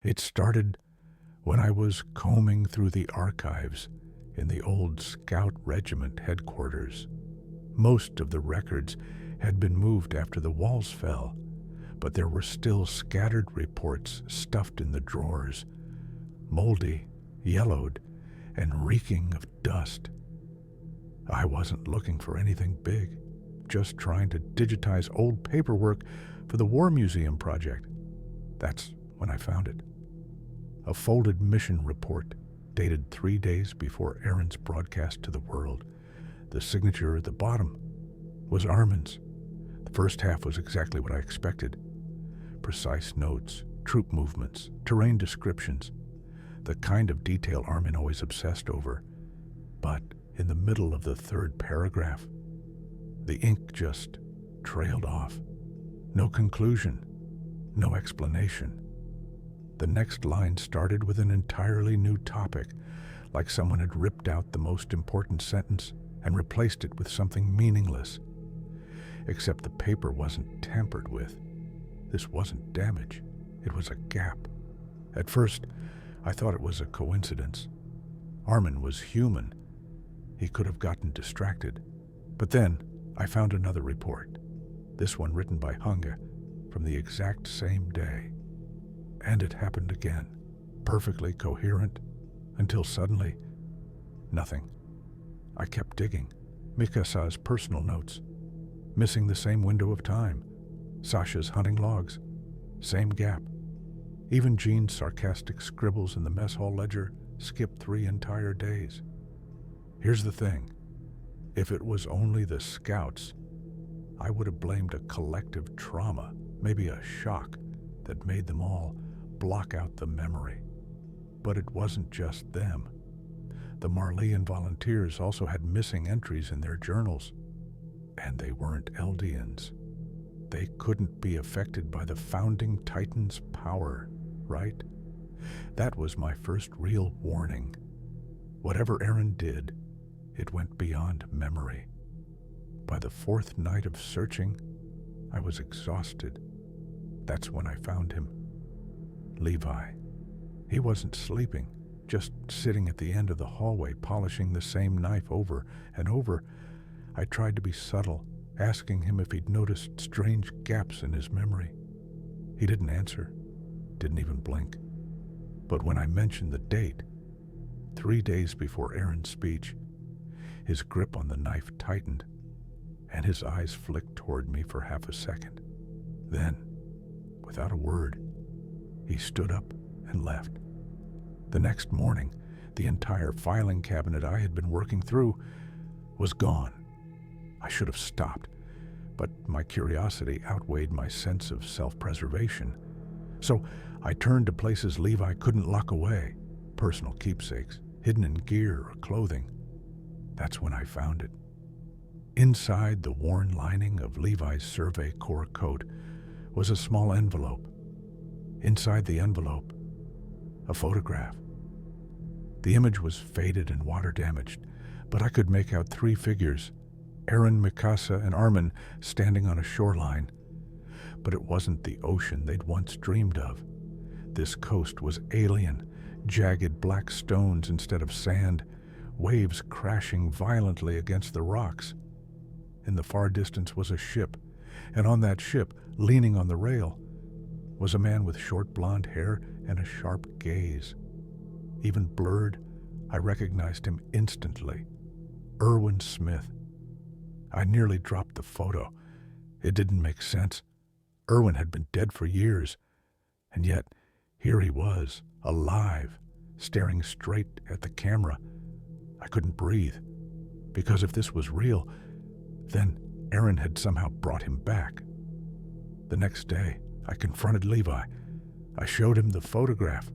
It started when I was combing through the archives in the old Scout Regiment headquarters. Most of the records had been moved after the walls fell, but there were still scattered reports stuffed in the drawers, moldy, yellowed, and reeking of dust. I wasn't looking for anything big, just trying to digitize old paperwork for the War Museum project. That's when I found it. A folded mission report dated 3 days before Eren's broadcast to the world. The signature at the bottom was Armin's. The first half was exactly what I expected. Precise notes, troop movements, terrain descriptions, the kind of detail Armin always obsessed over. But in the middle of the third paragraph, the ink just trailed off. No conclusion, no explanation. The next line started with an entirely new topic, like someone had ripped out the most important sentence and replaced it with something meaningless. Except the paper wasn't tampered with. This wasn't damage. It was a gap. At first, I thought it was a coincidence. Armin was human. He could have gotten distracted. But then, I found another report. This one written by Hunga from the exact same day. And it happened again, perfectly coherent, until suddenly, nothing. I kept digging. Mikasa's personal notes, missing the same window of time. Sasha's hunting logs, same gap. Even Jean's sarcastic scribbles in the mess hall ledger skipped 3 entire days. Here's the thing. If it was only the scouts, I would have blamed a collective trauma, maybe a shock, that made them all block out the memory. But it wasn't just them. The Marleyan volunteers also had missing entries in their journals. And they weren't Eldians. They couldn't be affected by the founding Titan's power, right? That was my first real warning. Whatever Eren did, it went beyond memory. By the 4th night of searching, I was exhausted. That's when I found him. Levi. He wasn't sleeping, just sitting at the end of the hallway polishing the same knife over and over. I tried to be subtle, asking him if he'd noticed strange gaps in his memory. He didn't answer, didn't even blink. But when I mentioned the date, 3 days before Eren's speech, his grip on the knife tightened, and his eyes flicked toward me for half a second. Then, without a word, he stood up and left. The next morning, the entire filing cabinet I had been working through was gone. I should have stopped, but my curiosity outweighed my sense of self-preservation. So I turned to places Levi couldn't lock away, personal keepsakes, hidden in gear or clothing. That's when I found it. Inside the worn lining of Levi's Survey Corps coat was a small envelope. Inside the envelope, a photograph. The image was faded and water-damaged, but I could make out 3 figures, Eren, Mikasa, and Armin, standing on a shoreline. But it wasn't the ocean they'd once dreamed of. This coast was alien, jagged black stones instead of sand, waves crashing violently against the rocks. In the far distance was a ship, and on that ship, leaning on the rail, was a man with short blonde hair and a sharp gaze. Even blurred, I recognized him instantly. Erwin Smith. I nearly dropped the photo. It didn't make sense. Erwin had been dead for years, and yet here he was, alive, staring straight at the camera. I couldn't breathe, because if this was real, then Eren had somehow brought him back. The next day, I confronted Levi. I showed him the photograph.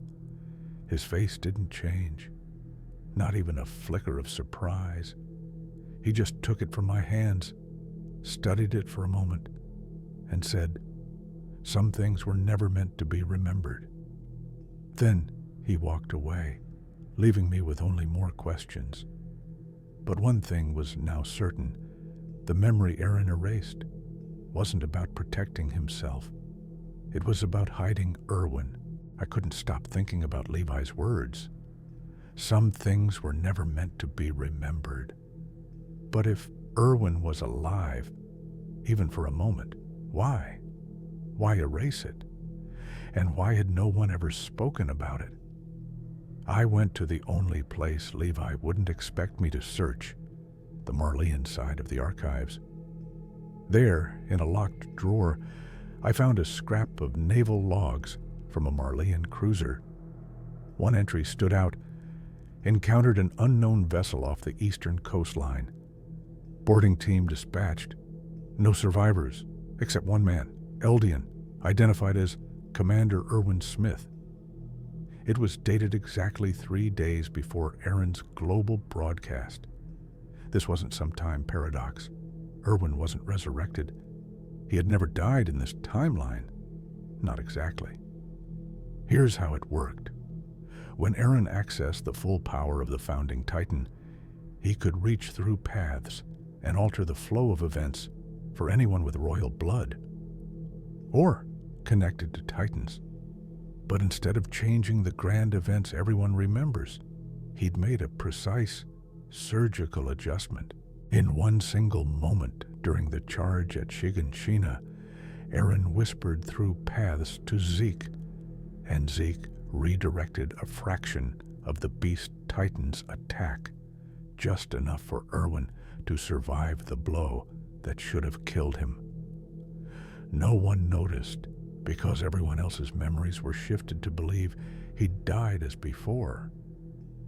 His face didn't change, not even a flicker of surprise. He just took it from my hands, studied it for a moment, and said, "Some things were never meant to be remembered." Then he walked away, leaving me with only more questions. But one thing was now certain. The memory Eren erased wasn't about protecting himself. It was about hiding Erwin. I couldn't stop thinking about Levi's words. Some things were never meant to be remembered. But if Erwin was alive, even for a moment, why? Why erase it? And why had no one ever spoken about it? I went to the only place Levi wouldn't expect me to search, the Marleyan side of the archives. There, in a locked drawer, I found a scrap of naval logs from a Marleyan cruiser. One entry stood out: encountered an unknown vessel off the eastern coastline. Boarding team dispatched. No survivors, except one man, Eldian, identified as Commander Erwin Smith. It was dated exactly 3 days before Eren's global broadcast. This wasn't some time paradox. Erwin wasn't resurrected. He had never died in this timeline. Not exactly. Here's how it worked. When Eren accessed the full power of the founding Titan, he could reach through paths and alter the flow of events for anyone with royal blood, or connected to Titans. But instead of changing the grand events everyone remembers, he'd made a precise, surgical adjustment. In one single moment during the charge at Shiganshina, Eren whispered through paths to Zeke, and Zeke redirected a fraction of the Beast Titan's attack, just enough for Erwin to survive the blow that should have killed him. No one noticed, because everyone else's memories were shifted to believe he'd died as before,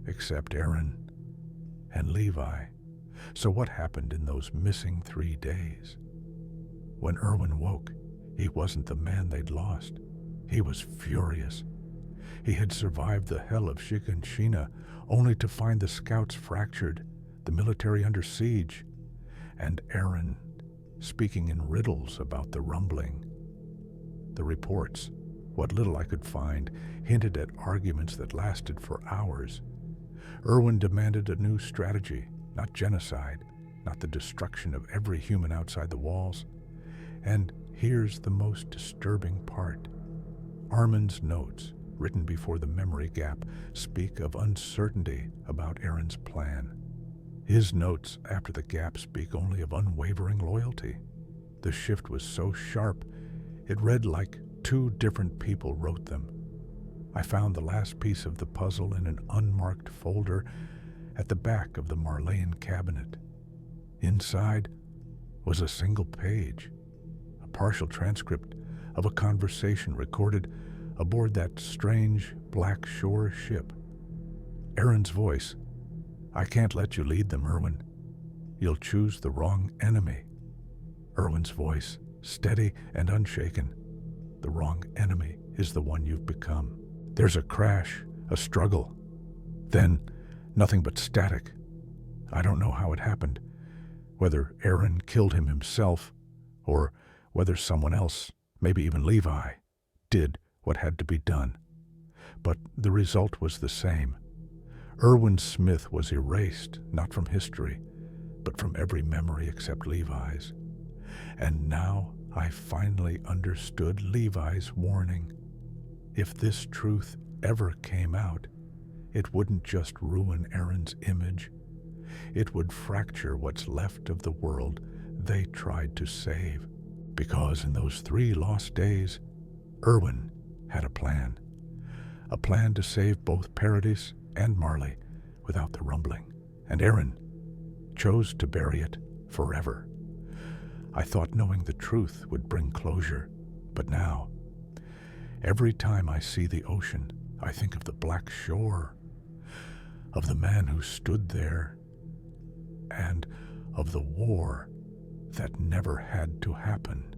except Eren and Levi. So what happened in those missing 3 days? When Erwin woke, he wasn't the man they'd lost. He was furious. He had survived the hell of Shiganshina only to find the scouts fractured, the military under siege, and Eren speaking in riddles about the rumbling. The reports, what little I could find, hinted at arguments that lasted for hours. Erwin demanded a new strategy, not genocide, not the destruction of every human outside the walls. And here's the most disturbing part. Armin's notes, written before the memory gap, speak of uncertainty about Eren's plan. His notes after the gap speak only of unwavering loyalty. The shift was so sharp, it read like 2 different people wrote them. I found the last piece of the puzzle in an unmarked folder at the back of the Marleyan cabinet. Inside was a single page, a partial transcript of a conversation recorded aboard that strange Black Shore ship. Eren's voice: "I can't let you lead them, Erwin. You'll choose the wrong enemy." Erwin's voice, steady and unshaken: "The wrong enemy is the one you've become." There's a crash, a struggle. Then, nothing but static. I don't know how it happened, whether Eren killed him himself, or whether someone else, maybe even Levi, did what had to be done. But the result was the same. Erwin Smith was erased, not from history, but from every memory except Levi's. And now I finally understood Levi's warning. If this truth ever came out, it wouldn't just ruin Eren's image. It would fracture what's left of the world they tried to save. Because in those 3 lost days, Erwin had a plan. A plan to save both Paradis and Marley without the rumbling. And Eren chose to bury it forever. I thought knowing the truth would bring closure, but now, every time I see the ocean, I think of the Black Shore, of the man who stood there, and of the war that never had to happen.